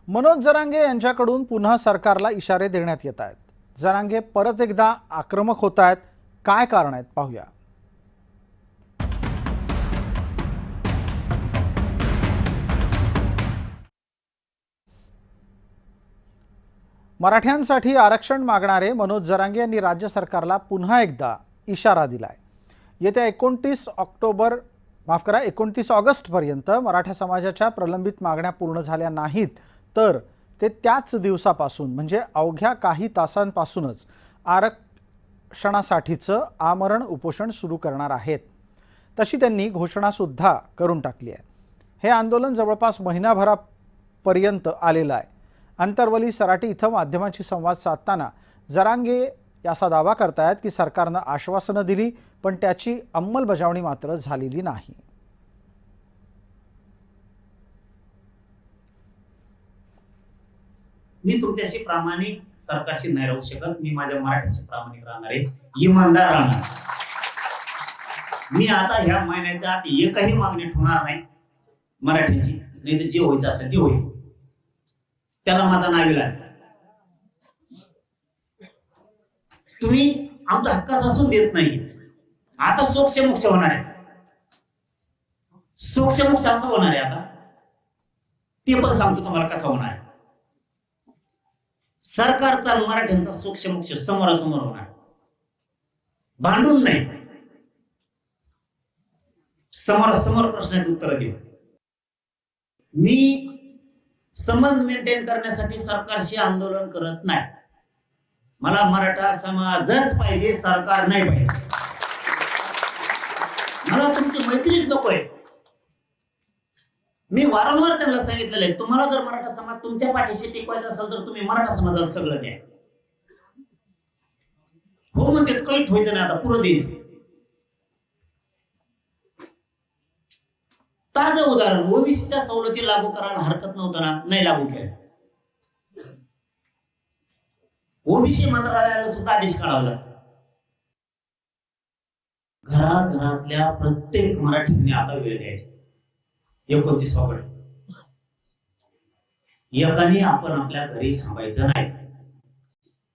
मनोज जरांगे यांच्याकडून पुन्हा सरकारला इशारे देण्यात येत आहेत। जरांगे परत एकदा आक्रमक होत आहेत। काय कारण आहेत पाहूया। मराठ्यांसाठी आरक्षण मागणारे मनोज जरांगे यांनी राज्य सरकारला पुन्हा एकदा इशारा दिलाय। येत्या 29 ऑगस्ट पर्यंत मराठा समाजाच्या प्रलंबित मागण्या पूर्ण झाल्या नाहीत तर ते त्याच दिवसापासून म्हणजे अवघ्या काही तासांपासूनच आरक्षणासाठीचं आमरण उपोषण सुरू करणार आहेत। तशी त्यांनी घोषणा सुद्धा करून टाकली आहे। हे आंदोलन जवळपास महिनाभरापर्यंत आलेलं आहे। अंतरवली सराटी इथं माध्यमांशी संवाद साधताना जरांगे असा दावा करतायत की सरकारनं आश्वासनं दिली पण त्याची अंमलबजावणी मात्र झालेली नाही। मी तुमच्याशी प्रामाणिक सरकारशी नाही राहू शकत। मी माझ्या मराठीशी प्रामाणिक राहणार आहे, इमानदार राहणार। मी आता ह्या महिन्याच्या आत एकही मागणी ठेवणार नाही मराठीची, नाही तर जे व्हायचं असेल ते होईल, त्याला माझा नाविलाज। तुम्ही आमचा हक्काच असून देत नाही। आता सोक्षमोक्ष होणार आहे, सोक्षमोक्ष असं होणार आहे आता, ते पण सांगतो तुम्हाला कसं होणार आहे। सरकारचा मराठ्यांचा सोक्षमोक्ष समोरासमोर होणार, भांडून नाही, समोरासमोर प्रश्नाचे उत्तर देऊ। मी संबंध मेंटेन करण्यासाठी सरकारशी आंदोलन करत नाही। मला मराठा समाजच पाहिजे, सरकार नाही पाहिजे। मला तुमची मैत्रीच नकोय। मी वारंवार त्यांना सांगितलेलं आहे, तुम्हाला जर मराठा समाज तुमच्या पाठीशी टिकवायचा असेल तर तुम्ही मराठा समाजाला सगळं द्या। हो म्हणते काही ठेवायचं नाही, आता पुरं द्यायचं। ताजं उदाहरण, ओबीसीच्या सवलती लागू करायला हरकत नव्हतं ना, नाही लागू केलं। ओबीसी मंत्रालयाला सुद्धा आदेश काढावा लागतो। घराघरातल्या प्रत्येक मराठीने आता वेळ द्यायचा। 29 ऑगस्ट एकाने आपण आपल्या घरी थांबायचं नाही।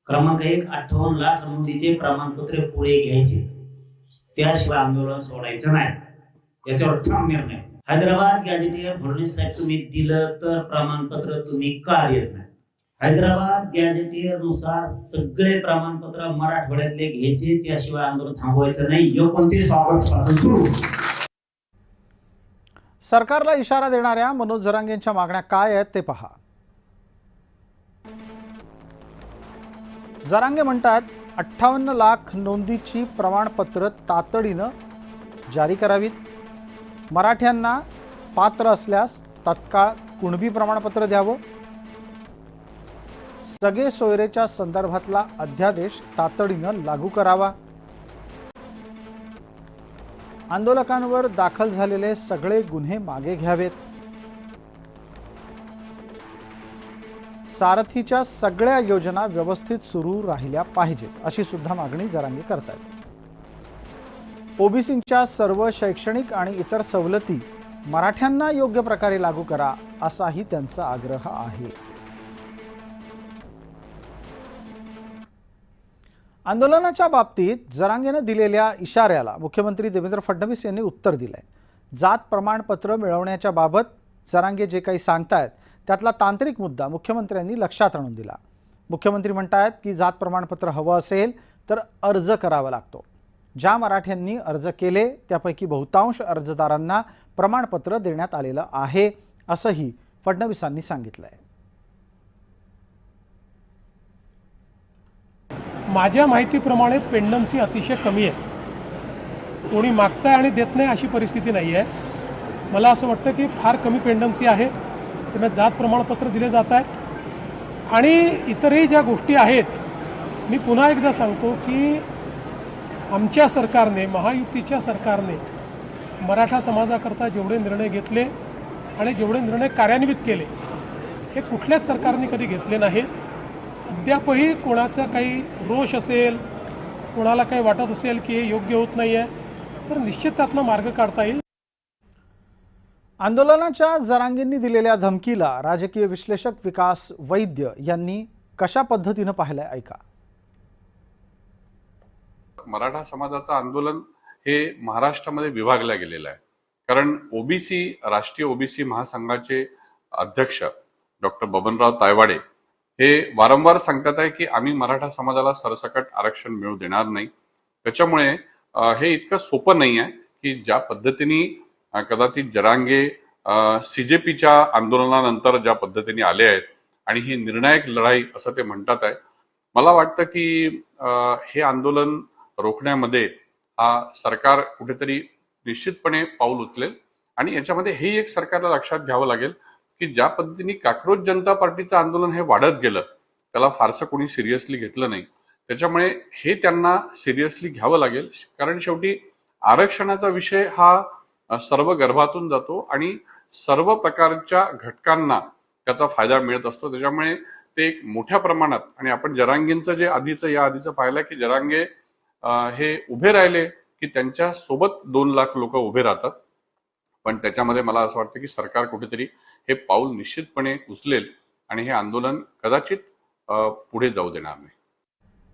क्रमांक 1, 58 लाख नोंदीचे प्रमाणपत्र पुढे घ्यायचे, त्याशिवाय आंदोलन सोडायचं नाही। याच्यावर ठाम निर्णय। हैदराबाद गॅजेटियर फडणवीस साहेब तुम्ही दिलं तर प्रमाणपत्र तुम्ही का देत नाही? हैदराबाद गॅजेटियर नुसार सगळे प्रमाणपत्र मराठवाड्यातले घ्यायचे, त्याशिवाय आंदोलन थांबवायचं नाही। 29 ऑगस्ट पासून सुरू। सरकारला इशारा देणाऱ्या मनोज जरांगेंच्या मागण्या काय आहेत ते पहा। जरांगे म्हणतात 58 लाख नोंदीची प्रमाणपत्र तातडीनं जारी करावीत। मराठ्यांना पात्र असल्यास तत्काळ कुणबी प्रमाणपत्र द्यावं। सगळे सोयरेच्या संदर्भातला अध्यादेश तातडीनं लागू करावा। आंदोलकांवर दाखल झालेले सगळे गुन्हे मागे घ्यावेत। सारथीच्या सगळ्या योजना व्यवस्थित सुरू राहिल्या पाहिजेत अशी सुद्धा मागणी जरांगे करतात। ओबीसींच्या सर्व शैक्षणिक आणि इतर सवलती मराठ्यांना योग्य प्रकारे लागू करा असाही त्यांचा आग्रह आहे। आंदोलनाच्या बाबतीत जरांगेनं दिलेल्या इशाऱ्याला मुख्यमंत्री देवेंद्र फडणवीस यांनी उत्तर दिलंय। जात प्रमाणपत्र मिळवण्याच्या बाबत जरांगे जे काही सांगतायत त्यातला तांत्रिक मुद्दा मुख्यमंत्र्यांनी लक्षात आणून दिला। मुख्यमंत्री म्हणतायत की जात प्रमाणपत्र हवं असेल तर अर्ज करावा लागतो। ज्या मराठ्यांनी अर्ज केले त्यापैकी बहुतांश अर्जदारांना प्रमाणपत्र देण्यात आलेलं आहे असंही फडणवीसांनी सांगितलंय। माझ्या माहितीप्रमाणे पेंडन्सी अतिशय कमी आहे। कोणी मागताय आणि देत नाही अशी परिस्थिती नाही आहे। मला असं वाटतं की फार कमी पेंडन्सी आहे, त्यांना जात प्रमाणपत्र दिले जात आहेत। आणि इतरही ज्या गोष्टी आहेत, मी पुन्हा एकदा सांगतो की आमच्या सरकारने, महायुतीच्या सरकारने मराठा समाजाकरता जेवढे निर्णय घेतले आणि जेवढे निर्णय कार्यान्वित केले हे कुठल्याच सरकारने कधी घेतले नाहीत। अद्यापही कोणाचा काही रोष असेल, कोणाला काही वाटत असेल की हे योग्य होत नाही आहे तर निश्चित त्यातनं मार्ग काढता येईल। आंदोलनाच्या जरांगेंनी दिलेल्या धमकीला राजकीय विश्लेषक विकास वैद्य यांनी कशा पद्धतीनं पाहिलंय ऐका. मराठा समाजाचं आंदोलन हे महाराष्ट्रामध्ये विभागलं गेलेलं आहे. कारण ओबीसी राष्ट्रीय ओबीसी महासंघाचे अध्यक्ष डॉक्टर बबनराव तायवाडे हे वारंवार सांगतात आहे की आम्ही मराठा समाजाला सरसकट आरक्षण मिळू देणार नाही. त्याच्यामुळे हे इतकं सोपं नाही आहे की ज्या पद्धतीने कदाचित जरांगे सीजेपीच्या आंदोलनानंतर ज्या पद्धतीने आले आहेत आणि ही निर्णायक लढाई असं ते म्हणतात आहे. मला वाटतं की हे आंदोलन रोखण्यामध्ये सरकार कुठेतरी निश्चितपणे पाऊल उचलेल आणि याच्यामध्ये हे एक सरकारला लक्षात घ्यावं लागेल की ज्या पद्धतीने काक्रोश जनता पार्टीचं आंदोलन हे वाढत गेलं त्याला फारसं कोणी सिरियसली घेतलं नाही. त्याच्यामुळे हे त्यांना सिरियसली घ्यावं लागेल. कारण शेवटी आरक्षणाचा विषय हा सर्व गर्भातून जातो आणि सर्व प्रकारच्या घटकांना त्याचा फायदा मिळत असतो. त्याच्यामुळे ते एक मोठ्या प्रमाणात आणि आपण जरांगेंचं जे या आधीचं पाहिलं की जरांगे हे उभे राहिले की त्यांच्या सोबत 2 लाख लोक उभे राहतात. पण त्याच्यामध्ये मला असं वाटतं की सरकार कुठेतरी हे पाऊल निश्चितपणे उचलेल आणि हे आंदोलन कदाचित पुढे जाऊ देणार नाही.